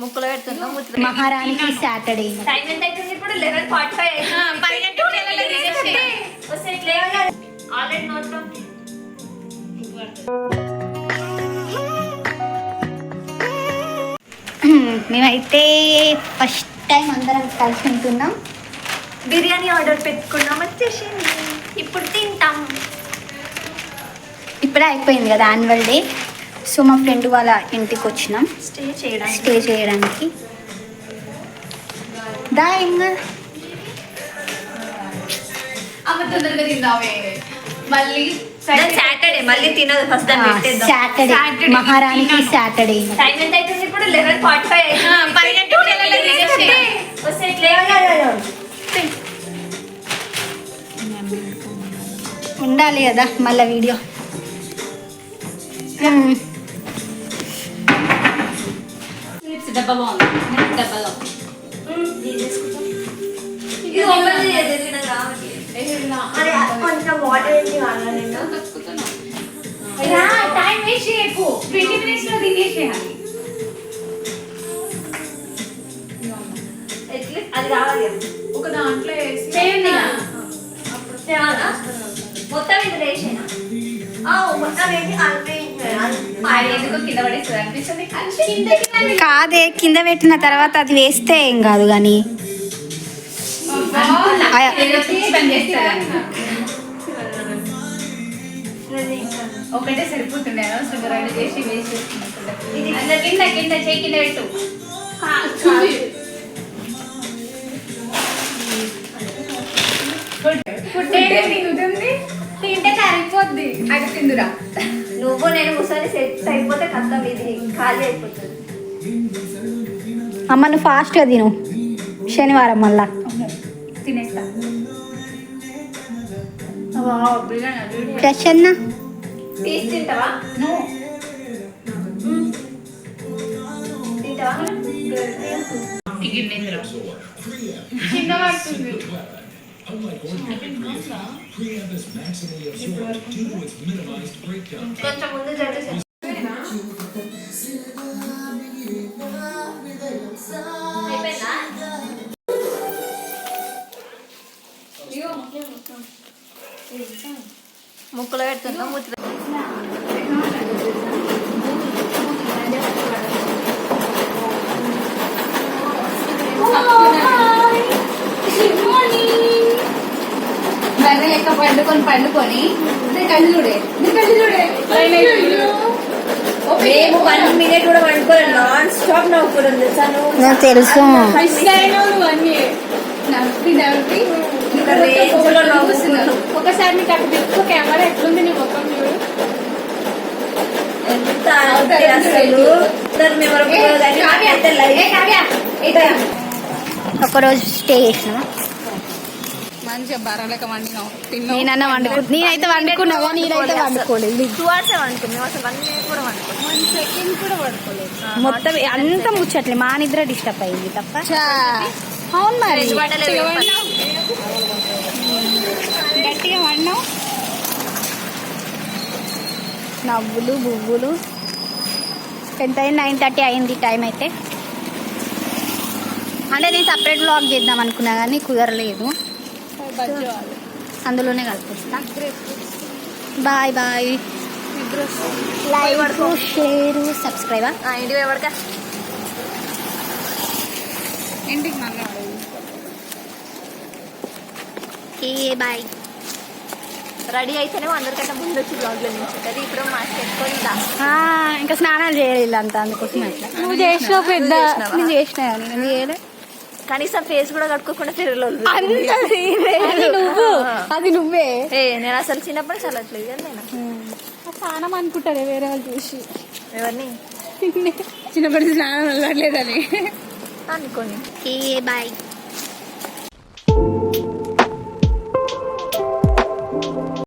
ముక్కలు పెడుతుందా మహారాణికి Saturday time ఎంత అవుతుంది ఇప్పుడు 11:45 ఆల్రెడీ నోట్లో మేమైతే ఫస్ట్ టైం అందరం కలిసి ఉంటున్నాం. బిర్యానీ ఆర్డర్ పెట్టుకున్నాం, వచ్చేసింది. ఇప్పుడు తింటాం. ఇప్పుడే అయిపోయింది కదా యాన్యువల్ డే. సో మా ఫ్రెండ్ వాళ్ళ ఇంటికి వచ్చినాం స్టే చేయడానికి. దా ఇంకా తొందరగా తిందామే. మళ్ళీ సాటర్డే మళ్ళీ తినదు. ఫస్ట్ సాటర్డే మహారాణికి సాటర్డే. టైం ఎంత అవుతుంది ఇప్పుడు 11:45 ఉండాలి కదా మళ్ళీ వీడియో. డబ్బా బాగుంది. డబ్బాలో కొంచెం వాటర్ టైం వేస్ట్ చేయకు. 20 minutes లో తినేసేయాలి. అది కావాలి ఒక దాంట్లో చేయండి. మొత్తం ఇందులో వేసేనా? కాదే, కింద పెట్టిన తర్వాత అది వేస్తే ఏం కాదు కానీ ఒకటే సరిపోతుండే. రెండు చేసి వేసి కింద కింద చేయి కింద పెట్టు. తింటే కరిగిపోద్ది. అది తిందురా. నువ్వు నేను ఒకసారి సెట్ అయిపోతే కష్టం. ఇది ఖాళీ అయిపోతుంది. అమ్మ నువ్వు ఫాస్ట్గా తిను, శనివారం మళ్ళా తినేస్తా. ఫ్రెష్ అన్న తీసి తింటావా? తింటావా? చిన్న పడుతుంది. కొంచెం ముందు జరిగే ముక్కలు పెడుతుందా మూతి లెక్క పండుకొని కళ్ళు మేము 1 minute కూడా వండుకోలేదు. నాన్ స్టాప్ నవ్వుకోవడం తెలుసు. ఒకసారి నీకు అక్కడ పెట్టుకో. కెమెరా ఎట్లుంది నీ మొత్తం చూడు. ఎంత అసలు ఒకరోజు స్టే చేసినా మంచిగా బరలేక వండినావు. నేనన్నా నేనైతే వండుకున్నావా? నేనైతే వండుకోలేదు. 2 hours వండుకున్నావు. అసలు 1 minute కూడా వండుకోలేదు. 1 second కూడా వండుకోలేదు. మొత్తం అంత ముచ్చట్లే. మా నిద్ర డిస్టర్బ్ అయింది తప్ప. అవును మరి గట్టిగా వండినావు. నవ్వులు బువ్వులు. ఎంత అయింది? 9:30 అయింది టైం అయితే. అంటే నేను సపరేట్ వ్లాగ్ చేద్దాం అనుకున్నా కానీ కుదరలేదు. అందులోనే కలిపిస్తా. Bye bye. Like share subscribe. ఇంటికి బాయ్. రెడీ అయితేనే అందరికంటే ముందు వచ్చి బ్లాగ్ లో నిల్చుంటది. ఇప్పుడు మాస్క్ పెట్టుకొని ఇంకా స్నానాలు చేయలేదు అంత, అందుకోసం అట్లా. నువ్వు చేసినావు పెద్ద. నేను చేసినా నేను చేయలే. కనీసం ఫేస్ కూడా కట్టుకోకుండా తిరగలేదు. అది నువ్వే. నేను అసలు చిన్నప్పుడు చల్లట్లేదు కదా. నేను స్నానం అనుకుంటారే వేరే వాళ్ళు చూసి. ఎవరిని? చిన్నప్పటి స్నానం వెళ్ళట్లేదని అనుకోని. బాయ్.